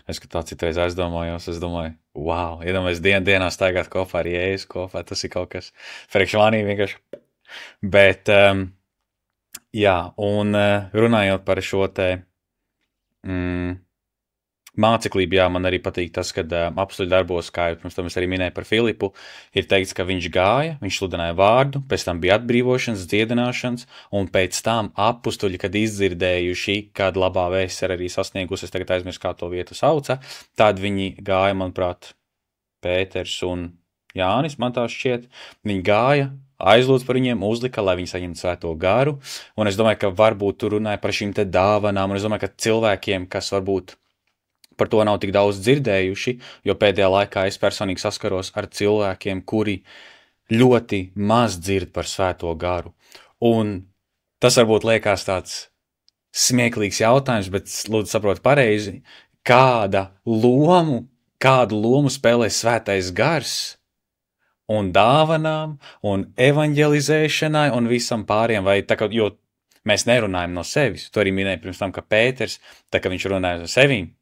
Es, ka tā citreiz aizdomājos, es domāju, wow, iedomājies dienā staigāt kopā ar Jēzu kopā, tas ir kaut kas frekšvānī vienkārši. Bet, jā, un runājot par šo te māceklību, jā, man arī patīk tas, kad apstuļu darbos, kā jau pirms tam es arī minēju par Filipu, ir teikts, ka viņš gāja, viņš sludināja vārdu, pēc tam bija atbrīvošanas, dziedināšanas, un pēc tam apstuļi, kad izdzirdējuši, kad labā vēsts ir arī sasniegusi, es tagad aizmirsu, kā to vietu sauca, tad viņi gāja, manuprāt, Pēters un Jānis, man tā šķiet, viņi gāja, aizlūdz par viņiem, uzlika, lai viņi saņemtu svēto garu, un es domāju, ka varbūt tur runāja par šīm te dāvanām, un es domāju, ka cilvēkiem, kas varbūt par to nav tik daudz dzirdējuši, jo pēdējā laikā es personīgi saskaros ar cilvēkiem, kuri ļoti maz dzird par svēto garu. Un tas varbūt liekas tāds smieklīgs jautājums, bet lūdzu saprot pareizi, kādu lomu spēlē svētais gars un dāvanām, un evaņģelizēšanai, un visam pāriem, vai tā kā, jo mēs nerunājam no sevis, to arī minēja pirms tam, ka Pēters, tā kā viņš runāja no sevīm,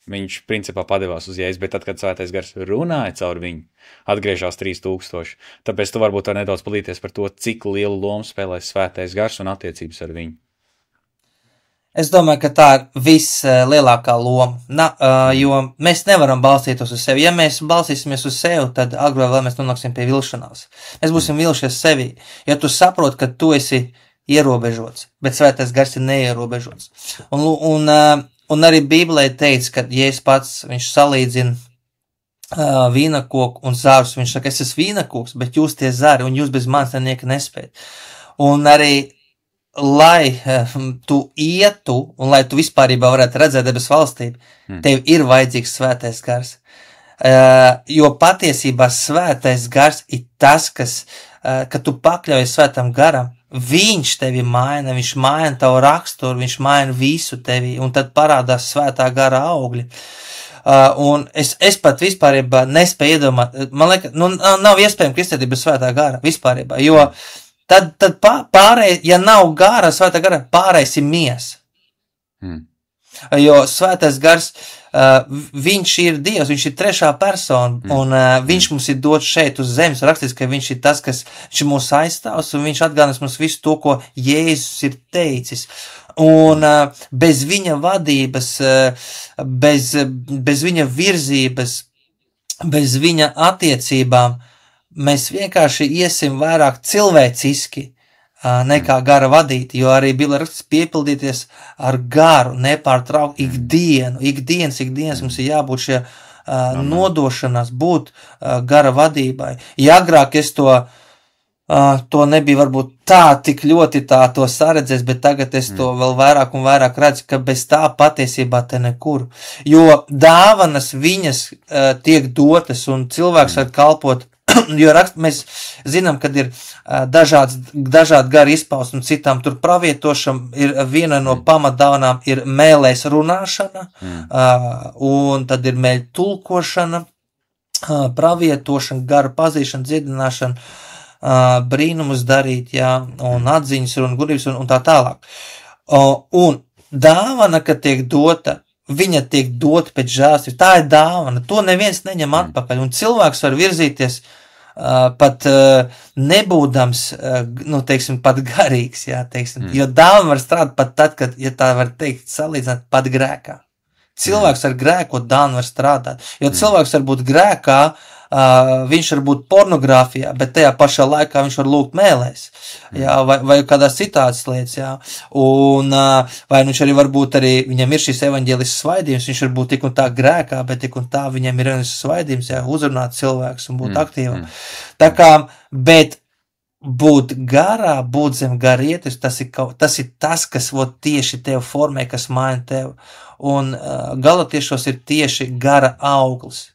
viņš principā padevās uz Jēzu, bet tad, kad svētais gars runāja caur viņu, atgriežās 3000. Tāpēc tu varbūt var nedaudz palīties par to, cik lielu lomu spēlē svētais gars un attiecības ar viņu. Es domāju, ka tā ir vislielākā loma, jo mēs nevaram balstītos uz sevi. Ja mēs balstīsimies uz sevi, tad agrāk vai vēl mēs nonāksim pie vilšanās. Mēs būsim vilšies sevī, ja tu saproti, ka tu esi ierobežots, bet svētais gars ir neierobežots. Un arī Bībelē teica, ka Jēzus pats, viņš salīdzina vīnakoku un zārus. Viņš saka, es esmu vīnakoks, bet jūs tie zari, un jūs bez manis nieka nespējat. Un arī, lai tu ietu, un lai tu vispārībā varētu redzēt debes valstību, tev ir vajadzīgs svētais gars. Jo patiesībā svētais gars ir tas, kas, kad tu pakļaujies svētam garam, viņš tevi maina, viņš maina tavu raksturu, viņš maina visu tevi, un tad parādās svētā gara augļi. Un es pat vispārībā nespēju iedomāt, man liekas, nav iespējama kristietība bez svētā gara, vispārībā, jo tad pārējais, ja nav gara, svētā gara, pārējais ir miesa. Jo svētais gars, viņš ir Dievs, viņš ir trešā persona, un viņš mums ir dots šeit uz zemes, rakstīts, ka viņš ir tas, kas viņš ir mūsu aizstāvs, un viņš atgādinās mums visu to, ko Jēzus ir teicis. Un bez viņa vadības, bez viņa virzības, bez viņa attiecībām, mēs vienkārši iesim vairāk cilvēciski, nekā gara vadīti, jo arī Bībelē rakstīts piepildīties ar garu, nepārtraukt ikdienas mums ir jābūt šie nodošanās, būt gara vadībai. Ja agrāk es to nebija varbūt tā tik ļoti to saredzēs, bet tagad es to vēl vairāk un vairāk redzu, ka bez tā patiesībā te nekur. Jo dāvanas viņas tiek dotas un cilvēks var kalpot, jo mēs zinām, kad ir dažādi gari izpaust un citām tur pravietošam, ir viena no pamatdāvanām ir mēlēs runāšana, un tad ir mēļu tulkošana, pravietošana, garu pazīšana, dziedināšana, brīnumus darīt, jā, un atziņas un gudrības un tā tālāk. Un dāvana, kad tiek dota, viņa tiek dota pēc žēlastības, tā ir dāvana, to neviens neņem atpakaļ, un cilvēks var virzīties pat nebūdams, teiksim, pat garīgs, jā, teiksim, jo dāvana var strādāt pat tad, kad, ja tā var teikt, salīdzināt pat grēkā. Cilvēks ar grēkot dāvana var strādāt, jo cilvēks var būt grēkā, viņš var būt pornogrāfijā, bet tajā pašā laikā viņš var lūgt mēlēs, jā, vai kādās citās lietas, jā, un vai viņš arī varbūt arī, viņam ir šis evaņģēlisks svaidījums, viņš var būt tik un tā grēkā, bet tik un tā viņam ir evaņģēlisks svaidījums, jā, uzrunāt cilvēks un būt aktīvam. Tā kā, bet būt garā, būt zem garietis, tas ir tas, kas tieši tev formē, kas maina tev, un galatiešos ir tieši gara auglis.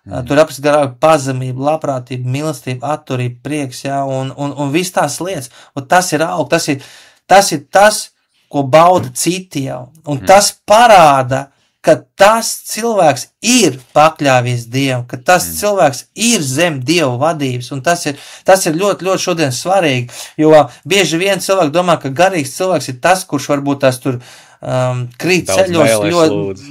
Tur apsist garā pazemība, labprātība, mīlestība, atturība, prieks, jā, un viss tās lietas. Un tas ir aug, tas ir tas, ko bauda citi jau. Un tas parāda, ka tas cilvēks ir pakļāvies Dievam, ka tas cilvēks ir zem Dieva vadības, un tas ir ļoti, ļoti šodien svarīgi, jo bieži vien cilvēki domā, ka garīgs cilvēks ir tas, kurš varbūt tās tur krīt Daudz ceļos mēlēs ļoti lūdz.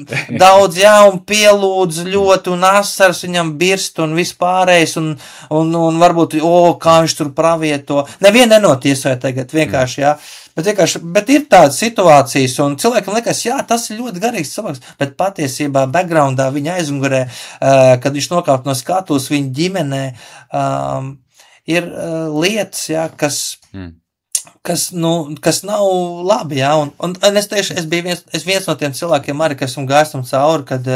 daudz, jā, un pielūdz ļoti, un asars viņam birst, un vispārējais, un varbūt, kā viņš tur pravieto. Nevienu nenotiesoja tagad, vienkārši, jā. Bet ir tādas situācijas, un cilvēkam liekas, jā, tas ir ļoti garīgs cilvēks, bet patiesībā backgroundā viņa aizmugurē, kad viņš nokāp no skatuves viņa ģimenē, ir lietas, jā, kas nav labi, jā, un es tieši, es viens no tiem cilvēkiem arī, kas esmu gājis tam cauri, kad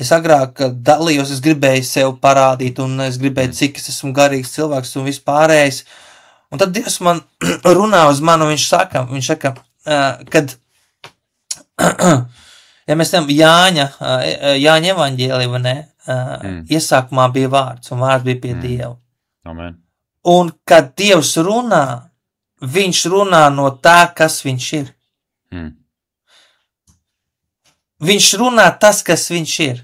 es agrāk dalījos, es gribēju sev parādīt, un es gribēju, cik es esmu garīgs cilvēks un vispārējais, un tad Dievs man runā uz mani, un viņš saka, kad, ja mēs tam Jāņa evaņģēlī, vai ne, iesākumā bija vārds, un vārds bija pie Dieva. Amen. Un kad Dievs runā, viņš runā no tā, kas viņš ir. Viņš runā tas, kas viņš ir,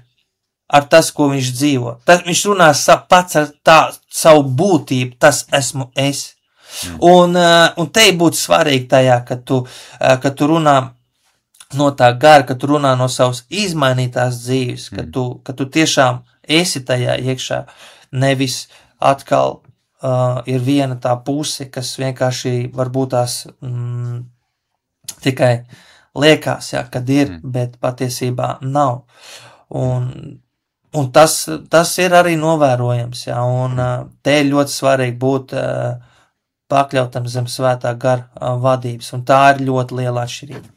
ar tas, ko viņš dzīvo. Viņš runā pats ar savu būtību, tas esmu es. Un te būtu svarīgi tajā, kad tu runā no tā gara, kad tu runā no savas izmainītās dzīves, kad tu tiešām esi tajā iekšā, nevis atkal ir viena tā puse, kas vienkārši varbūt tās tikai liekas, jā, kad ir, bet patiesībā nav. Un tas ir arī novērojams, jā, un te ir ļoti svarīgi būt pakļautam zem svētā gara vadības, un tā ir ļoti liela atšķirība.